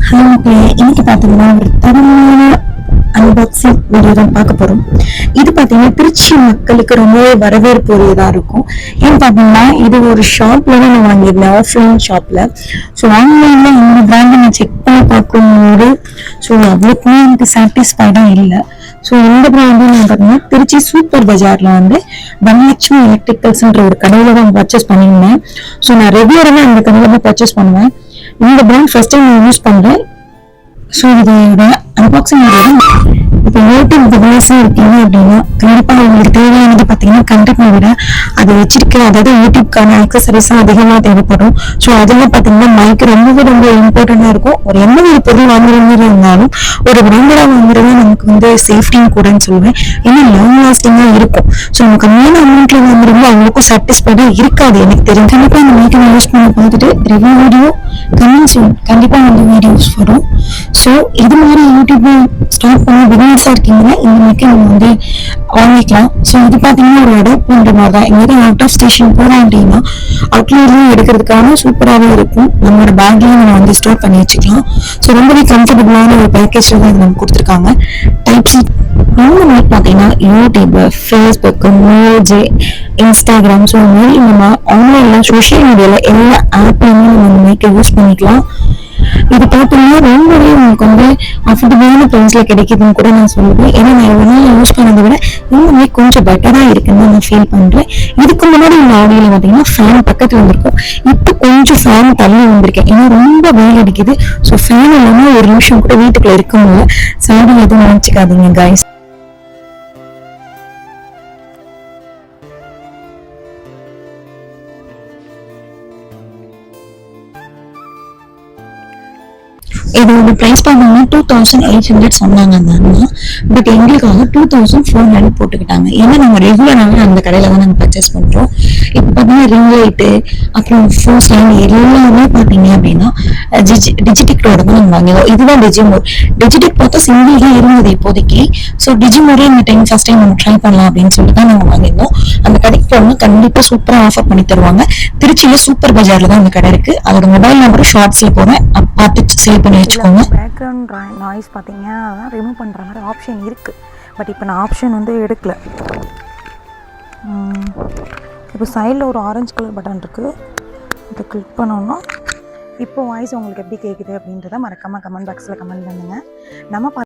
Hello மக்களே, இன்னைக்கு பார்த்தீங்கன்னா ஒரு தரமான அன்பாக்சிங் வீடியோ தான் பார்க்க போறோம். இது பார்த்தீங்கன்னா திருச்சி மக்களுக்கு ரொம்பவே வரவேற்பு உரியதா இருக்கும். ஏன்னு பார்த்தீங்கன்னா இது ஒரு ஷாப்ல தான் நான் வாங்கியிருந்தேன், ஆஃப்லைன் ஷாப்ல. ஸோ ஆன்லைன்ல இந்த பிராண்டை நான் செக் பண்ணி பார்க்கும்போது ஸோ அவ்வளோக்குமே எனக்கு சாட்டிஸ்ஃபைடாக இல்லை. ஸோ இந்த பிராண்டு நான் பார்த்தீங்கன்னா திருச்சி சூப்பர் பஜார்ல வந்து தனலட்சுமி எலக்ட்ரிக்கல்ஸ்ன்ற ஒரு கடையில தான் பர்ச்சேஸ் பண்ணியிருந்தேன். ஸோ நான் ரெகுலராக இந்த கடையில தான் பர்ச்சேஸ் பண்ணுவேன். இந்த பிராண்ட் ஃபர்ஸ்ட் டைம் நான் யூஸ் பண்றேன். ஸோ இதோட அன்பாக்சிங் இப்போ யூடியூப் டிவைஸா இருக்கீங்க அப்படின்னா கண்டிப்பா உங்களுக்கு தேவையானது பார்த்தீங்கன்னா கண்டென்ட் விட அதை வச்சிருக்க, அதாவது யூடியூப்கான ஆக்சசரிஸும் அதிகமாக தேவைப்படும். ஸோ அதெல்லாம் பார்த்தீங்கன்னா மைக் ரொம்பவே ரொம்ப இம்பார்ட்டண்டா இருக்கும். ஒரு எந்த ஒரு பொருள் வாங்குற மாதிரி இருந்தாலும் ஒரு பிராண்டடா வாங்குறது நமக்கு வந்து சேஃப்டியும் கூடன்னு சொல்லுவேன். ஏன்னா லாங் லாஸ்டிங்கா இருக்கும். ஸோ நம்ம கம்மியான அமௌண்ட்ல வாங்குறோமோ அவங்களுக்கும் சாட்டிஸ்ஃபைடா இருக்காது எனக்கு தெரியும். கண்டிப்பா இந்த மைக்கை யூஸ் பண்ணி பார்த்துட்டு ரிவ்யூ வீடியோ கண்டிப்பா வந்து வீடியோஸ் வரும். ஸோ இது மாதிரி யூடியூப் ஸ்டார்ட் பண்ண பிகினர்ஸா இருக்கீங்கன்னா இந்த மைக்கை நம்ம வந்து வாங்கிக்கலாம். ஸோ இது பார்த்தீங்கன்னா ஒரு அடாப்ட் பண்ற மாதிரி தான். எங்கேயும் அவுட் ஆஃப் ஸ்டேஷன் போறோம் அப்படின்னா அவுட்லேயும் எடுக்கிறதுக்கான சூப்பராகவே இருக்கும். நம்மளோட பேக்லயும் நம்ம வந்து ஸ்டோர் பண்ணி வச்சுக்கலாம். ஸோ ரொம்பவே கம்ஃபர்டபுளான ஒரு பேக்கேஜ் தான் இது நம்ம கொடுத்துருக்காங்க. டைப் சி இந்த மாதிரி பார்த்தீங்கன்னா யூடியூப், ஃபேஸ்புக், மோஜே, இன்ஸ்டாகிராம், ஸோ இந்த மாதிரி நம்ம ஆன்லைன்ல சோஷியல் மீடியால எல்லா ஆப்லையுமே நம்ம இந்த மைக்கை யூஸ் பண்ணிக்கலாம். இது பார்த்தீங்கன்னா ரொம்பவே உங்களுக்கு வந்து அஃபோர்டபுளான ப்ரைஸ்ல கிடைக்குதுன்னு கூட நான் சொல்லுவேன். ஏன்னா நான் இவ்வளோ யூஸ் பண்ணதை விட இந்த மாதிரி கொஞ்சம் பெட்டரா இருக்குன்னு நான் ஃபீல் பண்றேன். இதுக்கு முன்னாடி இந்த ஆடியோல பார்த்தீங்கன்னா ஃபேன் பக்கத்துல வந்திருக்கும். இப்போ கொஞ்சம் ஃபேன் தள்ளி வந்திருக்கேன். ஏன்னா ரொம்ப வெயில் அடிக்குது. ஸோ ஃபேன் இல்லாம ஒரு நிமிஷம் கூட வீட்டுக்குள்ள இருக்க முடியல. சாரி எதுவும் நினைச்சுக்காதீங்க கைஸ். இதோட பிரைஸ் பார்த்தீங்கன்னா 2800 சொன்னாங்க அந்த அண்ணா. பட் எங்களுக்காக 2400 போட்டுக்கிட்டாங்க. ஏன்னா நம்ம ரெகுலராக அந்த கடையில தான் நாங்கள் பர்ச்சேஸ் பண்றோம். இப்போ பார்த்தீங்கன்னா ரிங் லைட்டு, அப்புறம் ஃபோர்ஸ் லைன் எல்லாமே பார்த்தீங்க அப்படின்னா டிஜிடெக்டோட தான் நாங்கள் வாங்கினோம். இதுதான் டிஜிமோர். டிஜிடெக் பார்த்தா சிங்கிள் தான் இருந்தது இப்போதைக்கு. ஸோ டிஜிமோரே இந்த டைம் ஃபர்ஸ்ட் டைம் நம்ம ட்ரை பண்ணலாம் அப்படின்னு சொல்லிட்டு தான் நாங்கள் வாங்கியிருந்தோம். அந்த கடைக்கு போனால் கண்டிப்பா சூப்பரா ஆஃபர் பண்ணி தருவாங்க. திருச்சியில சூப்பர் பஜார்ல தான் அந்த கடை இருக்கு. அதோட மொபைல் நம்பர் ஷார்ட்ஸ்ல போறேன், பார்த்து சேவ் பண்ணி வச்சுக்கோங்க. பேக்ரவுண்ட் நாய்ஸ் பார்த்தீங்கன்னா ரிமூவ் பண்ணுற மாதிரி ஆப்ஷன் இருக்குது. பட் இப்போ நான் ஆப்ஷன் வந்து எடுக்கல. இப்போ சைடில் ஒரு ஆரஞ்சு கலர் பட்டன் இருக்குது. இதை கிளிக் பண்ணோன்னா இப்போ வாய்ஸ் உங்களுக்கு எப்படி கேட்குது அப்படின்றத மறக்காமல் கமெண்ட் பாக்ஸில் கமெண்ட் பண்ணுங்கள். நம்ம